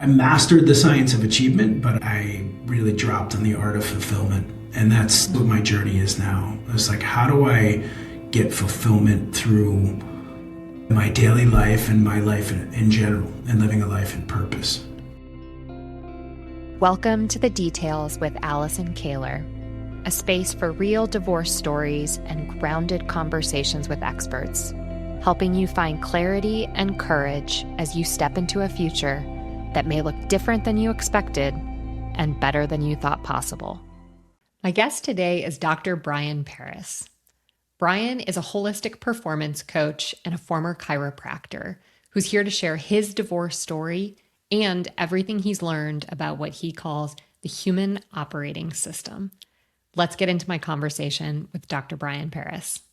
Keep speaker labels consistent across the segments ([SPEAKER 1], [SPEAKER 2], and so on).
[SPEAKER 1] I mastered the science of achievement, but I really dropped on the art of fulfillment. And that's what my journey is now. It's like, how do I get fulfillment through my daily life and my life in general, and living a life in purpose?
[SPEAKER 2] Welcome to The Details with Allison Kahler, a space for real divorce stories and grounded conversations with experts, helping you find clarity and courage as you step into a future that may look different than you expected and better than you thought possible. My guest today is Dr. Brian Paris. Brian is a holistic performance coach and a former chiropractor who's here to share his divorce story and everything he's learned about what he calls the human operating system. Let's get into my conversation with Dr. Brian Paris.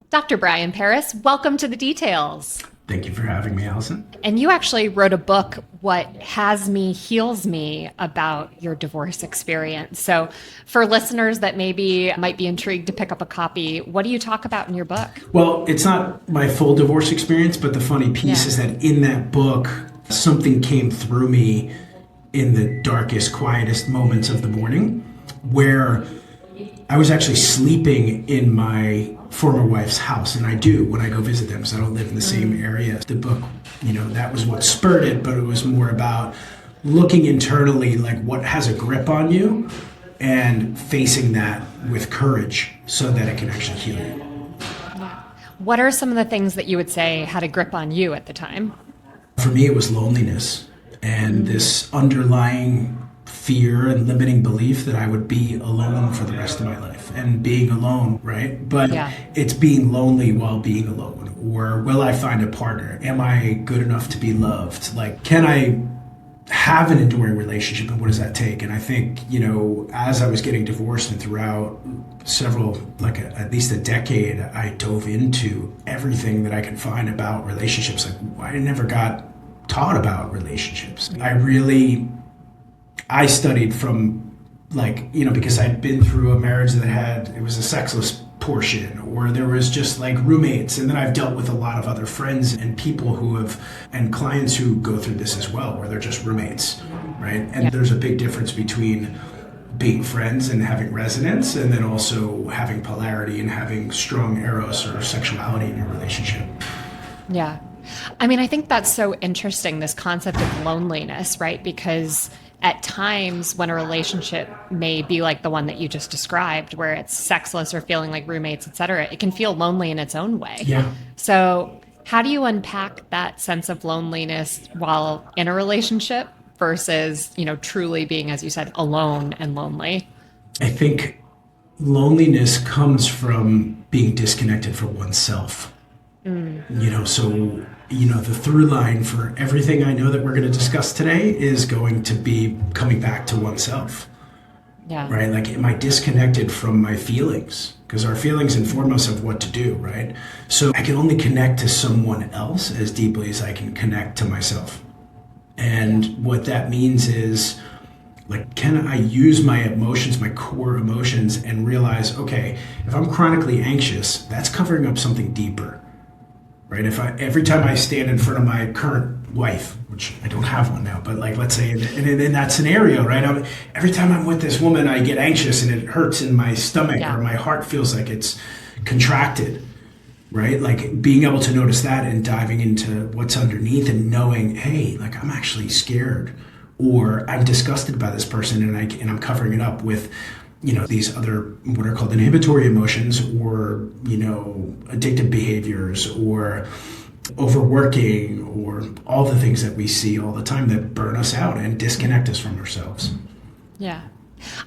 [SPEAKER 2] Dr. Brian Paris, welcome to The Details.
[SPEAKER 1] Thank you for having me, Allison.
[SPEAKER 2] And you actually wrote a book, What Has Me Heals Me, about your divorce experience. So for listeners that maybe might be intrigued to pick up a copy, what do you talk about in your book?
[SPEAKER 1] Well, it's not my full divorce experience, but the funny piece is that in that book, something came through me in the darkest, quietest moments of the morning where I was actually sleeping in my former wife's house, and I do when I go visit them because I don't live in the same area. The book, that was what spurred it, but it was more about looking internally, like what has a grip on you and facing that with courage so that it can actually heal you.
[SPEAKER 2] What are some of the things that you would say had a grip on you at the time?
[SPEAKER 1] For me, it was loneliness and this underlying fear and limiting belief that I would be alone for the rest of my life, and being alone, right? But it's being lonely while being alone. Or will I find a partner? Am I good enough to be loved? Like, can I have an enduring relationship, and what does that take? And I think, as I was getting divorced and throughout several, at least a decade, I dove into everything that I could find about relationships. Like, I never got taught about relationships. I studied from because I'd been through a marriage that it was a sexless portion, or there was just roommates. And then I've dealt with a lot of other friends and people and clients who go through this as well, where they're just roommates, right? And there's a big difference between being friends and having resonance, and then also having polarity and having strong eros or sexuality in your relationship.
[SPEAKER 2] Yeah. I think that's so interesting, this concept of loneliness, right? Because at times when a relationship may be like the one that you just described, where it's sexless or feeling like roommates, et cetera, it can feel lonely in its own way.
[SPEAKER 1] Yeah.
[SPEAKER 2] So how do you unpack that sense of loneliness while in a relationship versus, truly being, as you said, alone and lonely?
[SPEAKER 1] I think loneliness comes from being disconnected from oneself. The through line for everything I know that we're going to discuss today is going to be coming back to oneself.
[SPEAKER 2] Yeah.
[SPEAKER 1] Right? Am I disconnected from my feelings? Because our feelings inform us of what to do, right? So I can only connect to someone else as deeply as I can connect to myself. And what that means is, can I use my emotions, my core emotions, and realize, okay, if I'm chronically anxious, that's covering up something deeper. Right? Every time I stand in front of my current wife, which I don't have one now, but let's say in that scenario, right? Every time I'm with this woman, I get anxious and it hurts in my stomach, or my heart feels like it's contracted, right? Being able to notice that and diving into what's underneath and knowing, hey, I'm actually scared, or I'm disgusted by this person, and I'm covering it up with these other what are called inhibitory emotions, or addictive behaviors, or overworking, or all the things that we see all the time that burn us out and disconnect us from ourselves.
[SPEAKER 2] Yeah.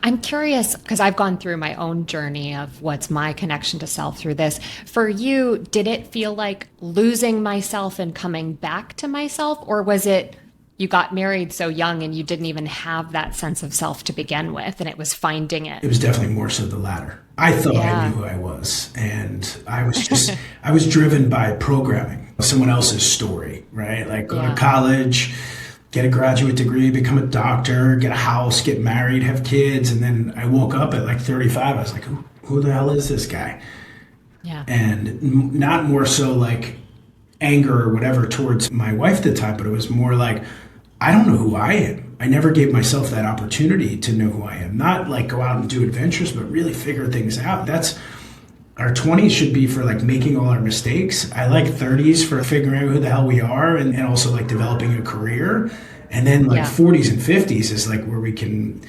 [SPEAKER 2] I'm curious, because I've gone through my own journey of what's my connection to self through this. For you, did it feel like losing myself and coming back to myself, or was it you got married so young and you didn't even have that sense of self to begin with, and it was finding it?
[SPEAKER 1] It was definitely more so the latter. I thought I knew who I was, and I was driven by programming, someone else's story, right? Go to college, get a graduate degree, become a doctor, get a house, get married, have kids. And then I woke up at 35. I was like, who the hell is this guy?
[SPEAKER 2] Yeah.
[SPEAKER 1] And not more so anger or whatever towards my wife at the time, but it was more I don't know who I am. I never gave myself that opportunity to know who I am. Not like go out and do adventures, but really figure things out. That's our 20s should be for like making all our mistakes. I like 30s for figuring out who the hell we are and also like developing a career. And then like 40s and 50s is like where we can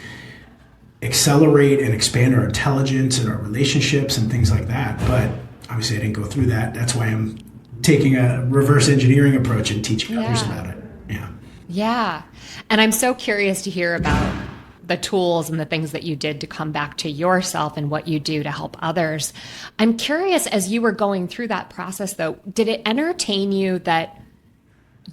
[SPEAKER 1] accelerate and expand our intelligence and our relationships and things like that. But obviously I didn't go through that. That's why I'm taking a reverse engineering approach and teaching others about it. Yeah.
[SPEAKER 2] Yeah. And I'm so curious to hear about the tools and the things that you did to come back to yourself and what you do to help others. I'm curious, as you were going through that process though, did it entertain you that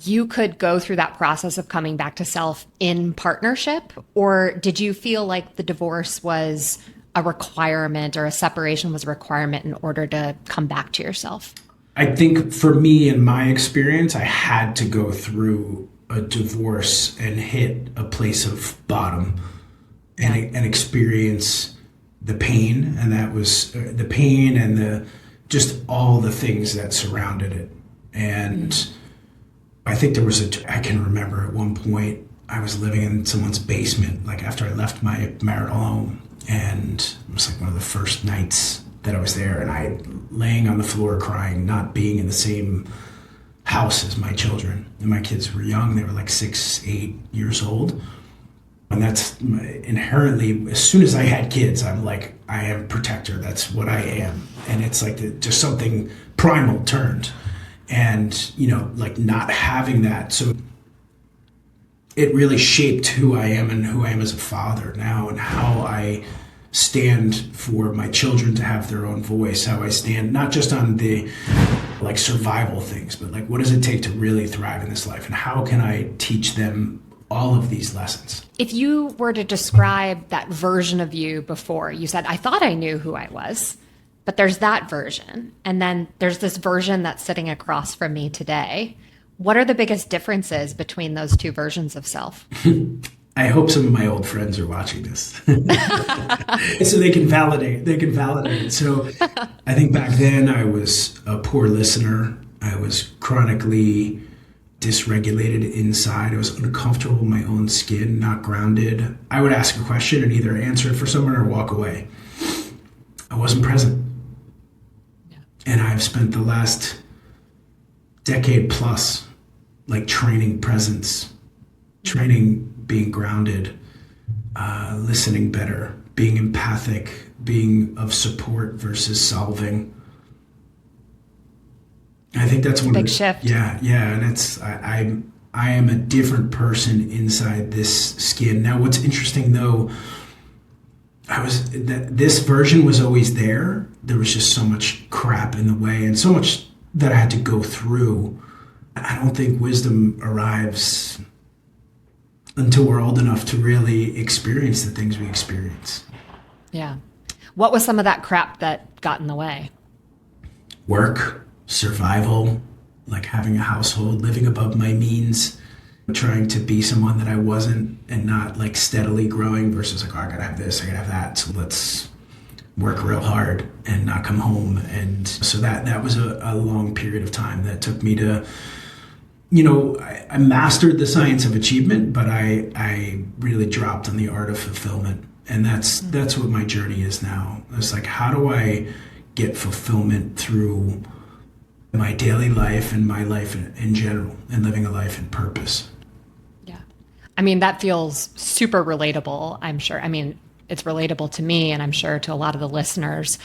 [SPEAKER 2] you could go through that process of coming back to self in partnership? Or did you feel like the divorce was a requirement or a separation was a requirement in order to come back to yourself?
[SPEAKER 1] I think for me, in my experience, I had to go through a divorce and hit a place of bottom and experience the pain. And that was the pain and the just all the things that surrounded it. And I think there was I can remember at one point I was living in someone's basement, like after I left my marital home. And it was like one of the first nights that I was there, and I laying on the floor crying, not being in the same house as my children. And my kids were young. They were like 6, 8 years old. And that's inherently, as soon as I had kids, I'm like, I am a protector. That's what I am. And it's like just something primal turned. And, like not having that. So it really shaped who I am and who I am as a father now, and how I stand for my children to have their own voice, how I stand not just on the like survival things, but like what does it take to really thrive in this life, and how can I teach them all of these lessons.
[SPEAKER 2] If you were to describe that version of you before, you said, I thought I knew who I was, but there's that version. And then there's this version that's sitting across from me today. What are the biggest differences between those two versions of self?
[SPEAKER 1] I hope some of my old friends are watching this so they can validate. It. So I think back then I was a poor listener. I was chronically dysregulated inside. I was uncomfortable in my own skin, not grounded. I would ask a question and either answer it for someone or walk away. I wasn't present. Yeah. And I've spent the last decade plus like training presence, training being grounded, listening better, being empathic, being of support versus solving. I think that's one
[SPEAKER 2] big shift.
[SPEAKER 1] Yeah, and it's I am a different person inside this skin. Now, what's interesting though, this version was always there. There was just so much crap in the way and so much that I had to go through. I don't think wisdom arrives until we're old enough to really experience the things we experience.
[SPEAKER 2] Yeah. What was some of that crap that got in the way?
[SPEAKER 1] Work, survival, like having a household, living above my means, trying to be someone that I wasn't, and not like steadily growing versus like, oh, I gotta have this, I gotta have that. So let's work real hard and not come home. And so that was a long period of time that took me to, I mastered the science of achievement, but I really dropped on the art of fulfillment. And that's what my journey is now. It's like, how do I get fulfillment through my daily life and my life in general, and living a life in purpose?
[SPEAKER 2] Yeah. I mean, that feels super relatable, I'm sure. I mean, it's relatable to me, and I'm sure to a lot of the listeners.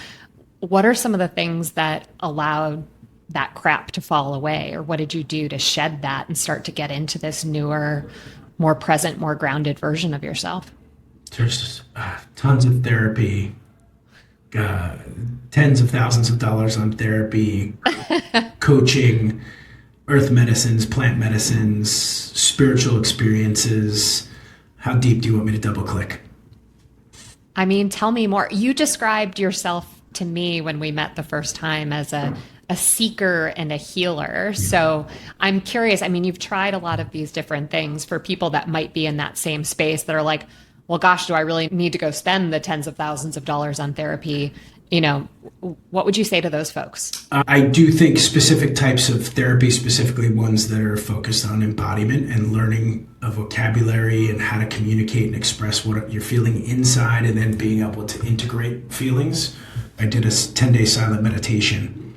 [SPEAKER 2] What are some of the things that allowed that crap to fall away? Or what did you do to shed that and start to get into this newer, more present, more grounded version of yourself?
[SPEAKER 1] There's tons of therapy, tens of thousands of dollars on therapy, coaching, earth medicines, plant medicines, spiritual experiences. How deep do you want me to double click?
[SPEAKER 2] I mean, tell me more. You described yourself to me when we met the first time as a seeker and a healer. Yeah. So I'm curious. I mean, you've tried a lot of these different things for people that might be in that same space that are like, well, gosh, do I really need to go spend the tens of thousands of dollars on therapy what would you say to those folks?
[SPEAKER 1] I do think specific types of therapy, specifically ones that are focused on embodiment and learning a vocabulary and how to communicate and express what you're feeling inside, and then being able to integrate feelings. I did a 10-day silent meditation,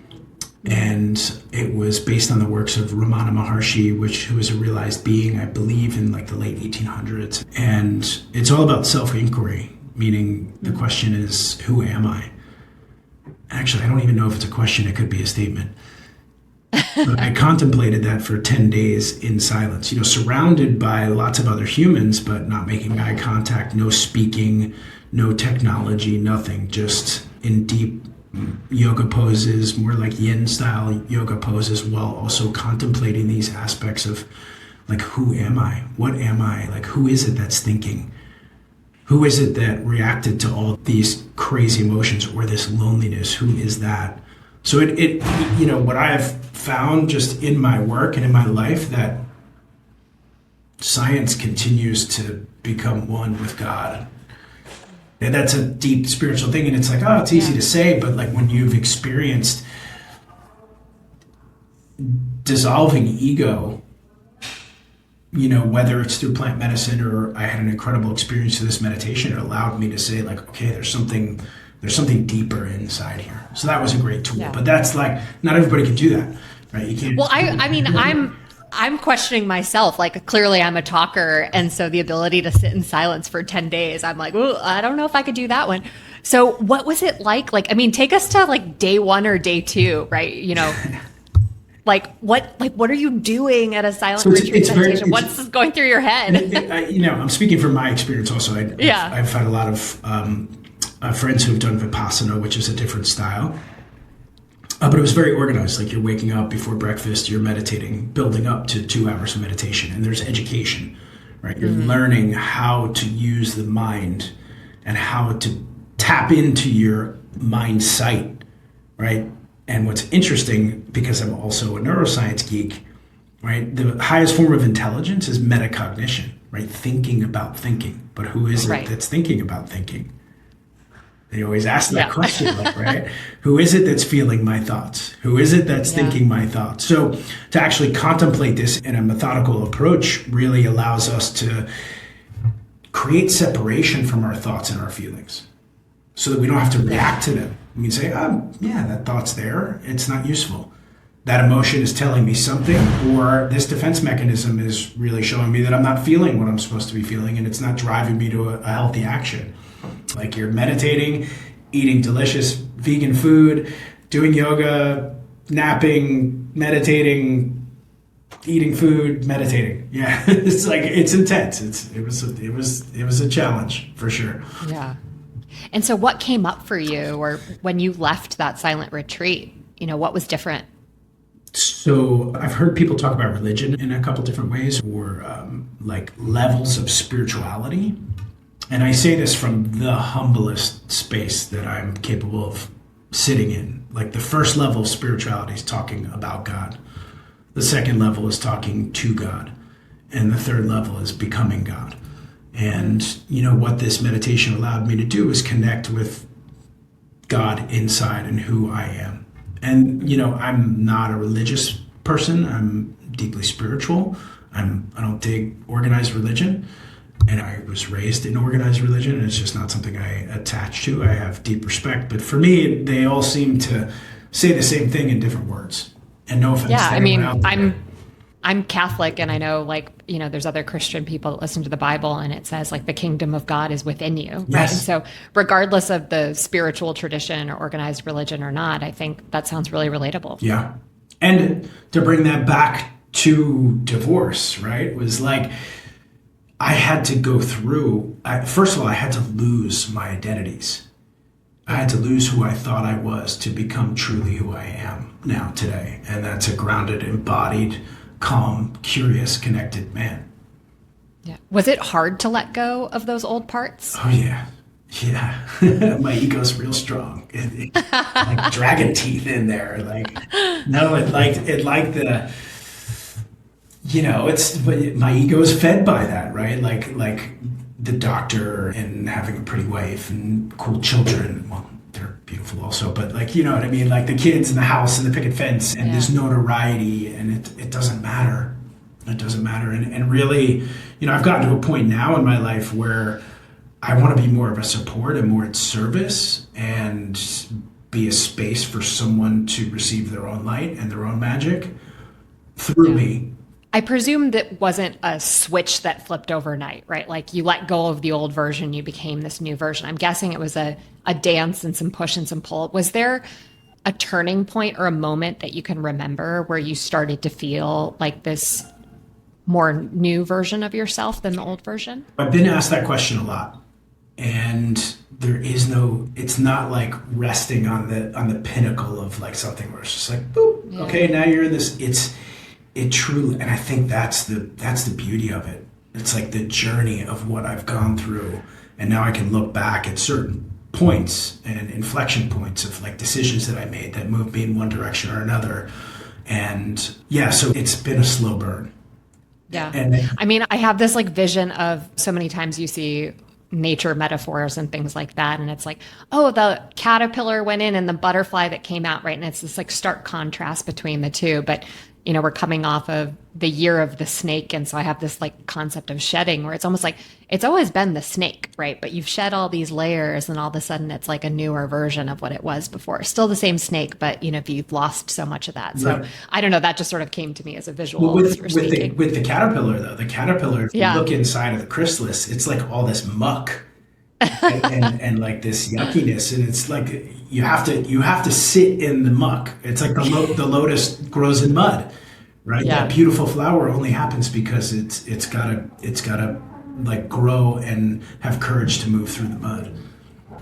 [SPEAKER 1] and it was based on the works of Ramana Maharshi, who was a realized being, I believe, in like the late 1800s. And it's all about self-inquiry, meaning the question is, who am I? Actually, I don't even know if it's a question. It could be a statement. But I contemplated that for 10 days in silence, surrounded by lots of other humans, but not making eye contact, no speaking, no technology, nothing, just in deep yoga poses, more like yin style yoga poses, while also contemplating these aspects of like, who am I? What am I? Like, who is it that's thinking? Who is it that reacted to all these crazy emotions or this loneliness? Who is that? So it what I have found just in my work and in my life, that science continues to become one with God. And that's a deep spiritual thing. And it's like, it's easy to say, but like when you've experienced dissolving ego, whether it's through plant medicine or I had an incredible experience through this meditation, it allowed me to say like, okay, there's something deeper inside here. So that was a great tool, but that's like, not everybody can do that, right? You can't.
[SPEAKER 2] Well, I mean, I'm questioning myself. Like, clearly I'm a talker. And so the ability to sit in silence for 10 days, I'm like, oh, I don't know if I could do that one. So what was it like? Like, I mean, take us to like day 1 or day 2, right? What are you doing at a silent retreat meditation? What's going through your head?
[SPEAKER 1] I'm speaking from my experience also. I've had a lot of friends who have done Vipassana, which is a different style. But it was very organized. Like, you're waking up before breakfast, you're meditating, building up to 2 hours of meditation. And there's education, right? You're learning how to use the mind and how to tap into your mind sight, right? And what's interesting, because I'm also a neuroscience geek, right? The highest form of intelligence is metacognition, right? Thinking about thinking. But who is it that's thinking about thinking? They always ask that question, right? Who is it that's feeling my thoughts? Who is it that's thinking my thoughts? So to actually contemplate this in a methodical approach really allows us to create separation from our thoughts and our feelings so that we don't have to react to them. We can say, that thought's there. It's not useful. That emotion is telling me something, or this defense mechanism is really showing me that I'm not feeling what I'm supposed to be feeling, and it's not driving me to a healthy action. Like, you're meditating, eating delicious vegan food, doing yoga, napping, meditating, eating food, meditating. Yeah, it's like, it's intense. It was a challenge for sure.
[SPEAKER 2] Yeah. And so what came up for you, or when you left that silent retreat, what was different?
[SPEAKER 1] So I've heard people talk about religion in a couple different ways, or like levels of spirituality. And I say this from the humblest space that I'm capable of sitting in. Like, the first level of spirituality is talking about God. The second level is talking to God. And the third level is becoming God. And, what this meditation allowed me to do is connect with God inside and who I am. And, I'm not a religious person. I'm deeply spiritual. I don't dig organized religion. And I was raised in organized religion, and it's just not something I attach to. I have deep respect. But for me, they all seem to say the same thing in different words. And no offense.
[SPEAKER 2] Yeah, I mean, I'm Catholic, and I know, there's other Christian people that listen to the Bible, and it says, the kingdom of God is within you. Right?
[SPEAKER 1] Yes.
[SPEAKER 2] And so regardless of the spiritual tradition or organized religion or not, I think that sounds really relatable.
[SPEAKER 1] Yeah. And to bring that back to divorce, right, was like, I had to go through, first of all, I had to lose my identities. I had to lose who I thought I was to become truly who I am now today. And that's a grounded, embodied, calm, curious, connected man.
[SPEAKER 2] Yeah. Was it hard to let go of those old parts?
[SPEAKER 1] Oh, yeah. Yeah. My ego's real strong. Like dragon teeth in there. It liked the... my ego is fed by that, right? Like the doctor and having a pretty wife and cool children. Well, they're beautiful also, but like, you know what I mean? Like the kids and the house and the picket fence and this notoriety, and it doesn't matter. It doesn't matter. And really, you know, I've gotten to a point now in my life where I want to be more of a support and more at service and be a space for someone to receive their own light and their own magic through me.
[SPEAKER 2] I presume that wasn't a switch that flipped overnight, right? Like you let go of the old version, you became this new version. I'm guessing it was a dance and some push and some pull. Was there a turning point or a moment that you can remember where you started to feel like this more new version of yourself than the old version?
[SPEAKER 1] I've been asked that question a lot. And there is no, it's not like resting on the pinnacle of like something where it's just like, boop, okay, now you're in this. It truly, and I think that's the beauty of it. It's like the journey of what I've gone through, and now I can look back at certain points and inflection points of like decisions that I made that moved me in one direction or another. And yeah, so it's been a slow burn.
[SPEAKER 2] Yeah. And I mean, I have this like vision of so many times you see nature metaphors and things like that. And it's like, oh, the caterpillar went in and the butterfly that came out, right? And it's this like stark contrast between the two. But, you know, we're coming off of the year of the snake. And so I have this like concept of shedding where it's almost like it's always been the snake, right? But you've shed all these layers and all of a sudden it's like a newer version of what it was before. Still the same snake, but, you know, you've lost so much of that. So right. I don't know, that just sort of came to me as a visual.
[SPEAKER 1] Well, with the caterpillar, though, the caterpillar, if you look inside of the chrysalis, it's like all this muck and like this yuckiness. And it's like you have to sit in the muck. It's like the lotus grows in mud, right? Yeah. That beautiful flower only happens because it's gotta like grow and have courage to move through the mud.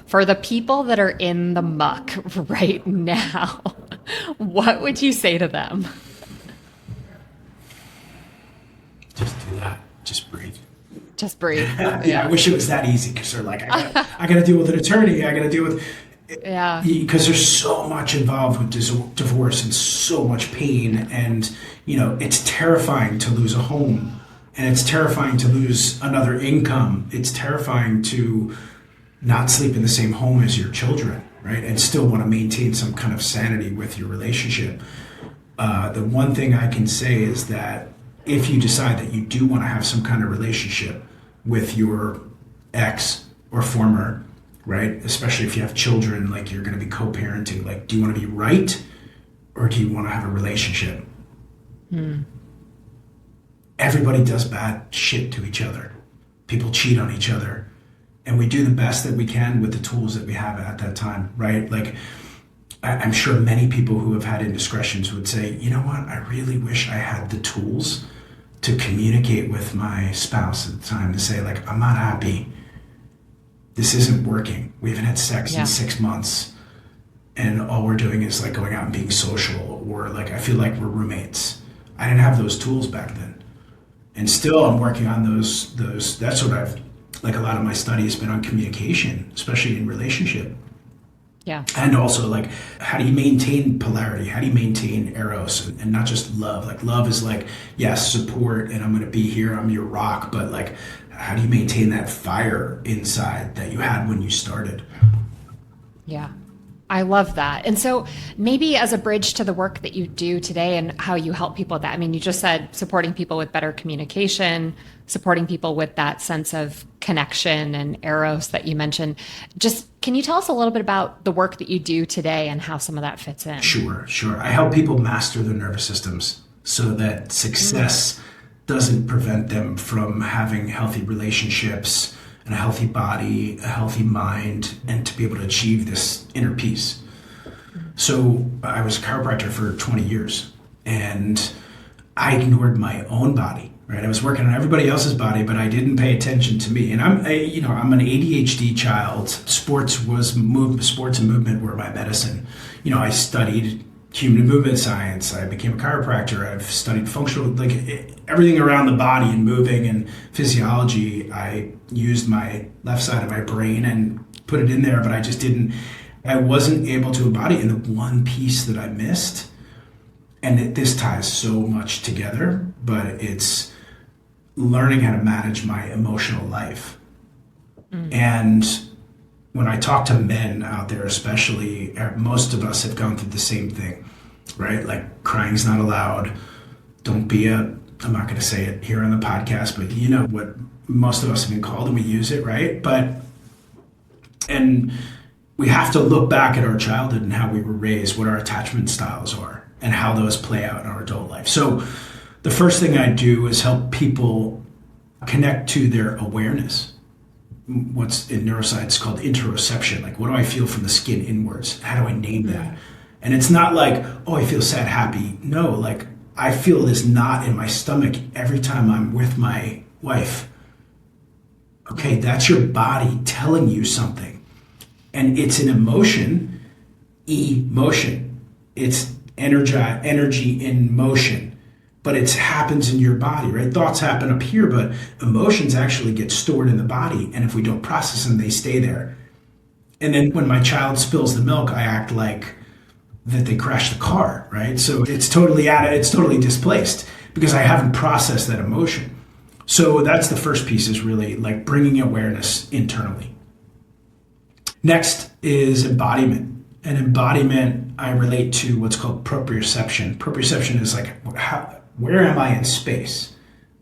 [SPEAKER 2] For the people that are in the muck right now, what would you say to them?
[SPEAKER 1] Just do that. Just breathe.
[SPEAKER 2] Just breathe.
[SPEAKER 1] Yeah, I wish it was that easy because they're like, I got to deal with an attorney. I got to deal with, because there's so much involved with divorce and so much pain, and you know it's terrifying to lose a home, and it's terrifying to lose another income. It's terrifying to not sleep in the same home as your children, right, and still want to maintain some kind of sanity with your relationship. The one thing I can say is that if you decide that you do want to have some kind of relationship with your ex or former, right? Especially if you have children, like you're going to be co-parenting, like, do you want to be right or do you want to have a relationship? Everybody does bad shit to each other. People cheat on each other. And we do the best that we can with the tools that we have at that time, right? Like, I'm sure many people who have had indiscretions would say, you know what, I really wish I had the tools to communicate with my spouse at the time to say, like, I'm not happy. This isn't working. We haven't had sex in 6 months. And all we're doing is like going out and being social, or like, I feel like we're roommates. I didn't have those tools back then. And still I'm working on those, that's what I've, like a lot of my study has been on communication, especially in relationship.
[SPEAKER 2] Yeah.
[SPEAKER 1] And also, like, how do you maintain polarity? How do you maintain eros and not just love? Like, love is like, yes, support, and I'm going to be here, I'm your rock. But like, how do you maintain that fire inside that you had when you started?
[SPEAKER 2] Yeah. I love that. And so maybe as a bridge to the work that you do today and how you help people with that, I mean, you just said supporting people with better communication, supporting people with that sense of connection and eros that you mentioned. Just, can you tell us a little bit about the work that you do today and how some of that fits in?
[SPEAKER 1] Sure. I help people master their nervous systems so that success doesn't prevent them from having healthy relationships and a healthy body, a healthy mind, and to be able to achieve this inner peace. So I was a chiropractor for 20 years, and I ignored my own body, right? I was working on everybody else's body, but I didn't pay attention to me. And I'm an ADHD child. Sports and movement were my medicine. You know, I studied human movement science. I became a chiropractor. I've studied functional, like everything around the body and moving and physiology. I used my left side of my brain and put it in there, but I wasn't able to embody it. And the one piece that I missed, and this ties so much together, but it's learning how to manage my emotional life. And when I talk to men out there, especially, most of us have gone through the same thing, right? Like crying's not allowed. Don't be I'm not going to say it here on the podcast, but you know what most of us have been called and we use it, right? And we have to look back at our childhood and how we were raised, what our attachment styles are, and how those play out in our adult life. So the first thing I do is help people connect to their awareness. What's in neuroscience called interoception. Like, what do I feel from the skin inwards? How do I name that? And it's not like, oh, I feel sad, happy. No, like I feel this knot in my stomach every time I'm with my wife. Okay, that's your body telling you something. And it's an emotion, emotion. It's energy in motion. But it happens in your body, right? Thoughts happen up here, but emotions actually get stored in the body. And if we don't process them, they stay there. And then when my child spills the milk, I act like that they crashed the car, right? So it's totally it's totally displaced because I haven't processed that emotion. So that's the first piece, is really like bringing awareness internally. Next is embodiment. And embodiment, I relate to what's called proprioception. Proprioception is like, where am I in space?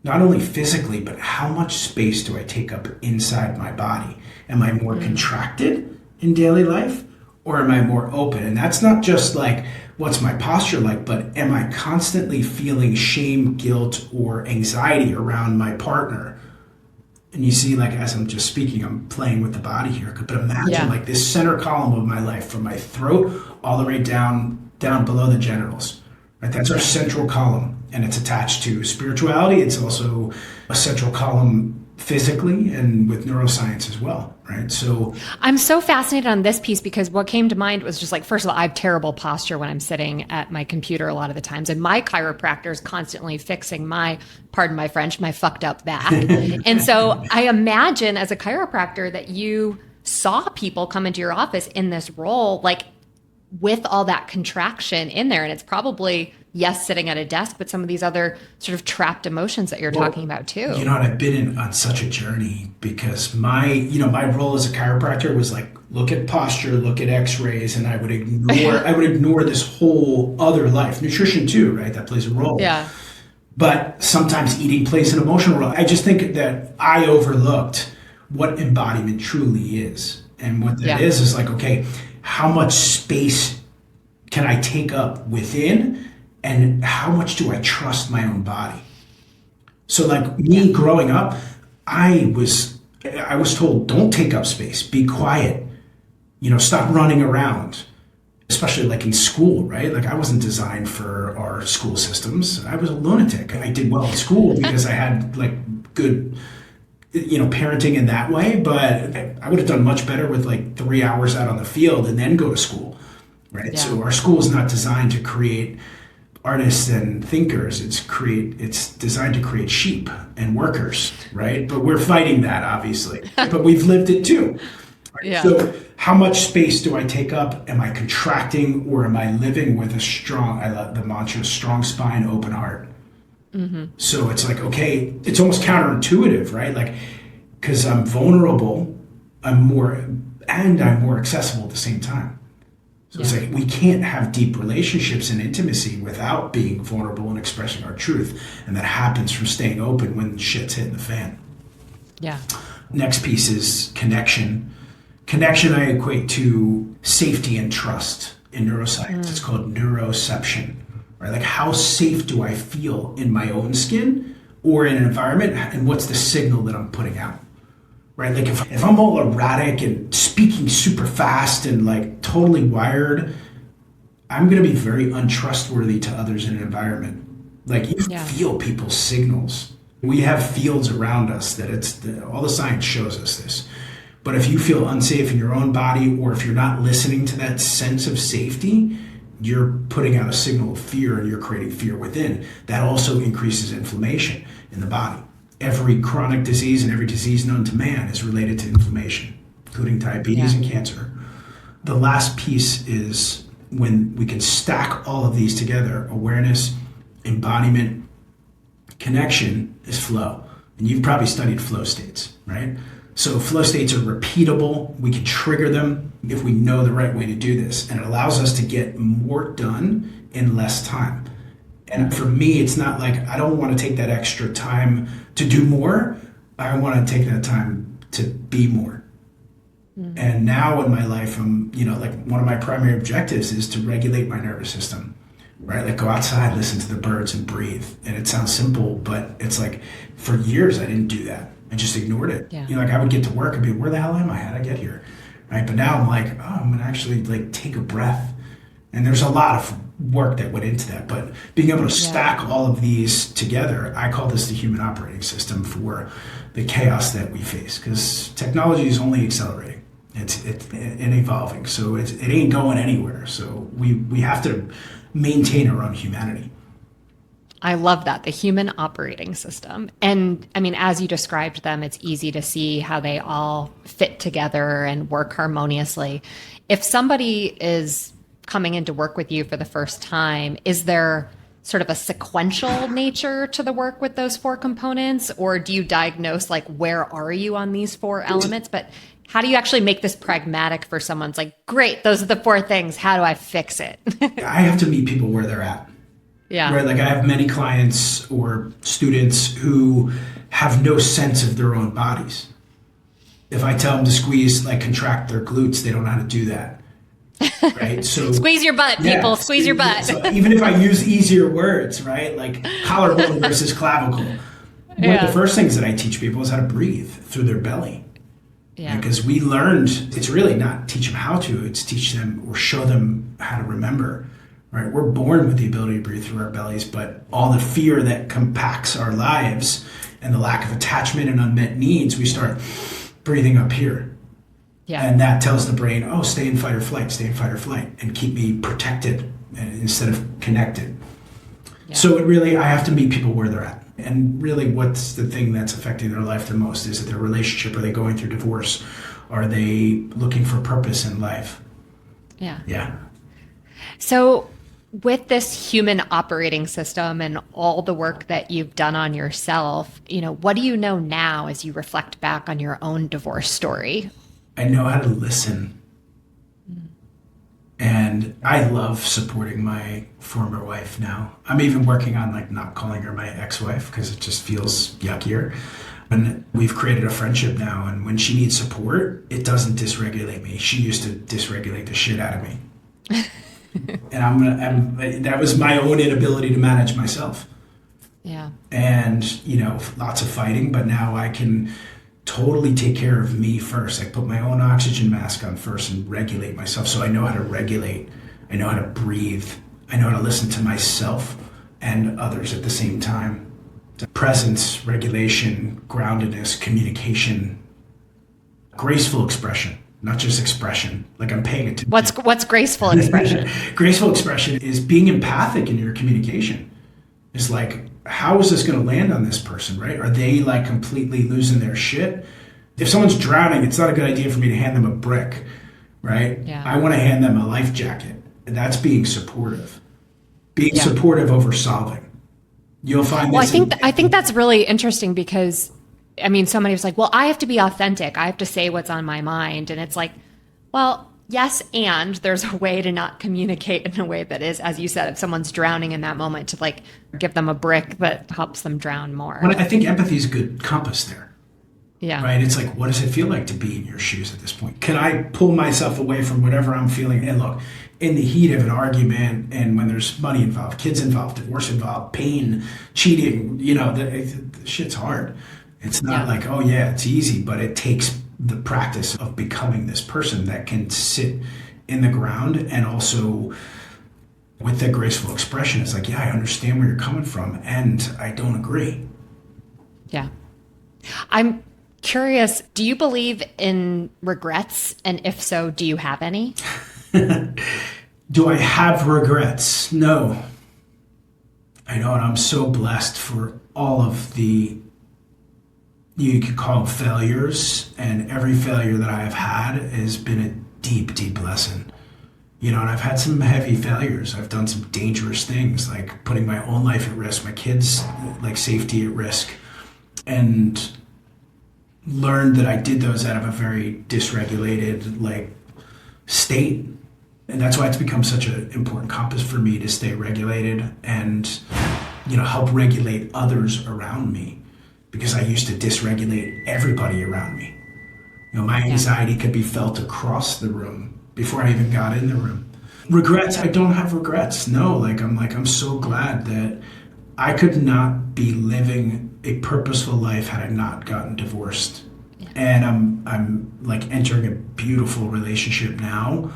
[SPEAKER 1] Not only physically, but how much space do I take up inside my body? Am I more contracted in daily life, or am I more open? And that's not just like, what's my posture like, but am I constantly feeling shame, guilt, or anxiety around my partner? And you see, like, as I'm just speaking, I'm playing with the body here. But imagine like this center column of my life, from my throat all the way down below the genitals. Right? That's our central column. And it's attached to spirituality. It's also a central column physically and with neuroscience as well, right? So
[SPEAKER 2] I'm so fascinated on this piece because what came to mind was just like, first of all, I have terrible posture when I'm sitting at my computer a lot of the times. And my chiropractor is constantly fixing my, pardon my French, my fucked up back. And so I imagine as a chiropractor that you saw people come into your office in this role, like with all that contraction in there. And it's probably, yes, sitting at a desk, but some of these other sort of trapped emotions that you're talking about too.
[SPEAKER 1] You know what? I've been on such a journey because my role as a chiropractor was like, look at posture, look at x-rays, and I would ignore this whole other life. Nutrition too, right? That plays a role.
[SPEAKER 2] Yeah.
[SPEAKER 1] But sometimes eating plays an emotional role. I just think that I overlooked what embodiment truly is. And what that is like, okay, how much space can I take up within, and how much do I trust my own body? So like me growing up, I was told, don't take up space, be quiet, stop running around, especially like in school, right? Like I wasn't designed for our school systems. I was a lunatic. I did well in school because I had like good parenting in that way, but I would have done much better with like 3 hours out on the field and then go to school, right? Yeah. So our school is not designed to create artists and thinkers. It's designed to create sheep and workers, right? But we're fighting that, obviously. But we've lived it too. Right? Yeah. So how much space do I take up? Am I contracting, or am I living with I love the mantra, strong spine, open heart? Mm-hmm. So it's like, okay, it's almost counterintuitive, right? Like, because I'm vulnerable, I'm more accessible at the same time. So it's like, we can't have deep relationships and intimacy without being vulnerable and expressing our truth. And that happens from staying open when shit's hitting the fan. Yeah. Next piece is connection. Connection I equate to safety and trust in neuroscience. It's called neuroception. Right? Like, how safe do I feel in my own skin or in an environment, and what's the signal that I'm putting out? Right? Like if I'm all erratic and speaking super fast and like totally wired, I'm going to be very untrustworthy to others in an environment. Like you feel people's signals. We have fields around us that all the science shows us this. But if you feel unsafe in your own body, or if you're not listening to that sense of safety, you're putting out a signal of fear, and you're creating fear within. That also increases inflammation in the body. Every chronic disease and every disease known to man is related to inflammation, including diabetes and cancer. The last piece is when we can stack all of these together: awareness, embodiment, connection is flow. And you've probably studied flow states, right? So flow states are repeatable. We can trigger them if we know the right way to do this. And it allows us to get more done in less time. And for me, it's not like I don't want to take that extra time to do more. I want to take that time to be more. Mm-hmm. And now in my life, I'm, like one of my primary objectives is to regulate my nervous system, right? Like go outside, listen to the birds and breathe. And it sounds simple, but it's like for years I didn't do that. I just ignored it. Yeah. Like I would get to work and be, where the hell am I? How'd I get here? Right. But now I'm like, oh, I'm going to actually like take a breath. And there's a lot of work that went into that, but being able to stack all of these together, I call this the human operating system for the chaos that we face, because technology is only accelerating. It's evolving, so it ain't going anywhere. So we have to maintain our own humanity.
[SPEAKER 2] I love that, the human operating system. And I mean, as you described them, it's easy to see how they all fit together and work harmoniously. If somebody is coming in to work with you for the first time, is there sort of a sequential nature to the work with those 4 components? Or do you diagnose like, where are you on these 4 elements? But how do you actually make this pragmatic for someone's like, great, those are the 4 things. How do I fix it?
[SPEAKER 1] I have to meet people where they're at.
[SPEAKER 2] Yeah.
[SPEAKER 1] Right. Like I have many clients or students who have no sense of their own bodies. If I tell them to squeeze, like contract their glutes, they don't know how to do that. Right. So
[SPEAKER 2] squeeze your butt, people. Squeeze your butt.
[SPEAKER 1] So even if I use easier words, right, like collarbone versus clavicle, one of the first things that I teach people is how to breathe through their belly. Yeah. Because we learned, it's really not teach them how to, it's teach them or show them how to remember. Right. We're born with the ability to breathe through our bellies, but all the fear that compacts our lives and the lack of attachment and unmet needs, we start breathing up here. Yeah. And that tells the brain, oh, stay in fight or flight, and keep me protected instead of connected. Yeah. So it really, I have to meet people where they're at. And really what's the thing that's affecting their life the most? Is it their relationship? Are they going through divorce? Are they looking for purpose in life?
[SPEAKER 2] Yeah.
[SPEAKER 1] Yeah.
[SPEAKER 2] So with this human operating system and all the work that you've done on yourself, what do you know now as you reflect back on your own divorce story?
[SPEAKER 1] I know how to listen. And I love supporting my former wife now. I'm even working on like not calling her my ex-wife because it just feels yuckier. And we've created a friendship now. And when she needs support, it doesn't dysregulate me. She used to dysregulate the shit out of me. And that was my own inability to manage myself.
[SPEAKER 2] Yeah.
[SPEAKER 1] And, lots of fighting, but now I can totally take care of me first. I put my own oxygen mask on first and regulate myself. So I know how to regulate. I know how to breathe. I know how to listen to myself and others at the same time. Presence, regulation, groundedness, communication, graceful expression, not just expression. Like I'm paying attention.
[SPEAKER 2] What's graceful expression?
[SPEAKER 1] Graceful expression is being empathic in your communication. It's like, how is this going to land on this person, right? Are they like completely losing their shit? If someone's drowning, it's not a good idea for me to hand them a brick, right? Yeah. I want to hand them a life jacket. And that's being supportive. Being supportive over solving. You'll find this.
[SPEAKER 2] Well, I think that's really interesting because, somebody was like, well, I have to be authentic. I have to say what's on my mind. And it's like, well, yes, and there's a way to not communicate in a way that is, as you said, if someone's drowning in that moment, to like give them a brick that helps them drown more.
[SPEAKER 1] Well, I think empathy is a good compass there.
[SPEAKER 2] Yeah.
[SPEAKER 1] Right? It's like, what does it feel like to be in your shoes at this point? Can I pull myself away from whatever I'm feeling? And look, in the heat of an argument and when there's money involved, kids involved, divorce involved, pain, cheating, the shit's hard. It's not like, oh yeah, it's easy, but it takes the practice of becoming this person that can sit in the ground and also with that graceful expression. It's like, yeah, I understand where you're coming from and I don't agree.
[SPEAKER 2] Yeah. I'm curious, do you believe in regrets? And if so, do you have any?
[SPEAKER 1] Do I have regrets? No. I know, and I'm so blessed for all of the, you could call them failures, and every failure that I have had has been a deep, deep lesson. And I've had some heavy failures. I've done some dangerous things, like putting my own life at risk, my kids' like safety at risk. And learned that I did those out of a very dysregulated state. And that's why it's become such an important compass for me to stay regulated and, help regulate others around me, because I used to dysregulate everybody around me. My anxiety could be felt across the room before I even got in the room. Regrets, I don't have regrets. No, I'm so glad that I could not be living a purposeful life had I not gotten divorced. Yeah. And I'm entering a beautiful relationship now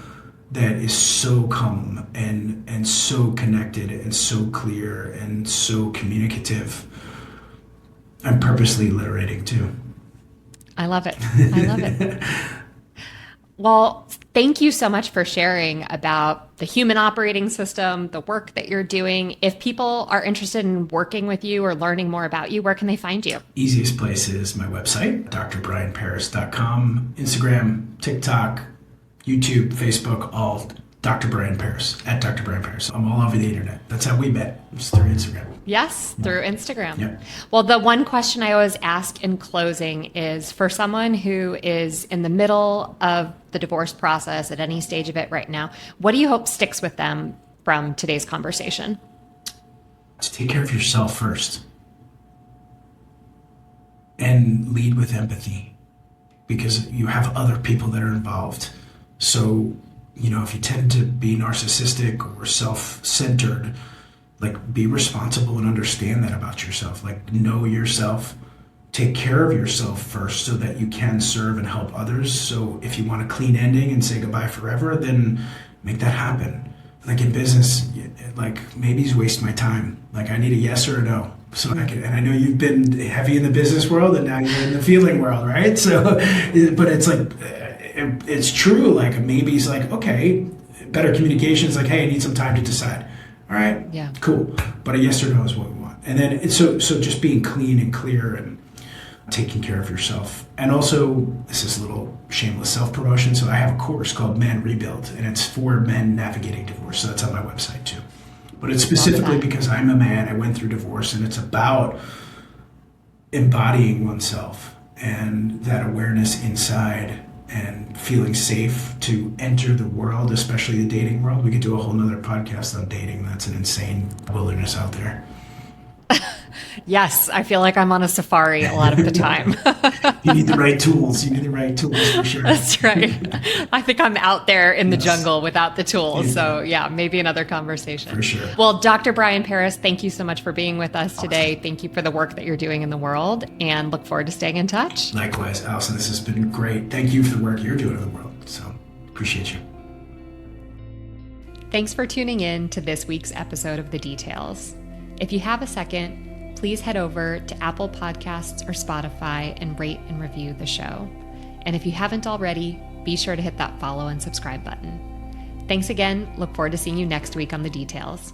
[SPEAKER 1] that is so calm and so connected and so clear and so communicative. I'm purposely alliterating too.
[SPEAKER 2] I love it. I love it. Well, thank you so much for sharing about the human operating system, the work that you're doing. If people are interested in working with you or learning more about you, where can they find you?
[SPEAKER 1] Easiest place is my website, drbrianparis.com, Instagram, TikTok, YouTube, Facebook, all Dr. Brian Paris, at Dr. Brian Paris. I'm all over the internet. That's how we met, just through Instagram.
[SPEAKER 2] Yes, through Instagram.
[SPEAKER 1] Yep.
[SPEAKER 2] Well, the one question I always ask in closing is, for someone who is in the middle of the divorce process at any stage of it right now, what do you hope sticks with them from today's conversation?
[SPEAKER 1] To take care of yourself first and lead with empathy, because you have other people that are involved. So, if you tend to be narcissistic or self-centered, be responsible and understand that about yourself. Know yourself, take care of yourself first so that you can serve and help others. So if you want a clean ending and say goodbye forever, then make that happen. In business, maybe waste my time. I need a yes or a no. So and I know you've been heavy in the business world and now you're in the feeling world, right? So, but it's it's true. Maybe it's okay, better communication is hey, I need some time to decide. All right,
[SPEAKER 2] yeah,
[SPEAKER 1] cool. But a yes or no is what we want. And then so just being clean and clear and taking care of yourself. And also, this is a little shameless self-promotion. So I have a course called Man Rebuild, and it's for men navigating divorce. So that's on my website too. But it's specifically because I'm a man, I went through divorce, and it's about embodying oneself and that awareness inside and feeling safe to enter the world, especially the dating world. We could do a whole nother podcast on dating. That's an insane wilderness out there.
[SPEAKER 2] Yes, I feel like I'm on a safari a lot of the time.
[SPEAKER 1] You need the right tools. You need the right tools for sure.
[SPEAKER 2] That's right. I think I'm out there in the jungle without the tools. So yeah, maybe another conversation.
[SPEAKER 1] For sure.
[SPEAKER 2] Well, Dr. Brian Paris, thank you so much for being with us today. Thank you for the work that you're doing in the world, and look forward to staying in touch.
[SPEAKER 1] Likewise, Allison, this has been great. Thank you for the work you're doing in the world. So appreciate you.
[SPEAKER 2] Thanks for tuning in to this week's episode of The Details. If you have a second, please head over to Apple Podcasts or Spotify and rate and review the show. And if you haven't already, be sure to hit that follow and subscribe button. Thanks again. Look forward to seeing you next week on The Details.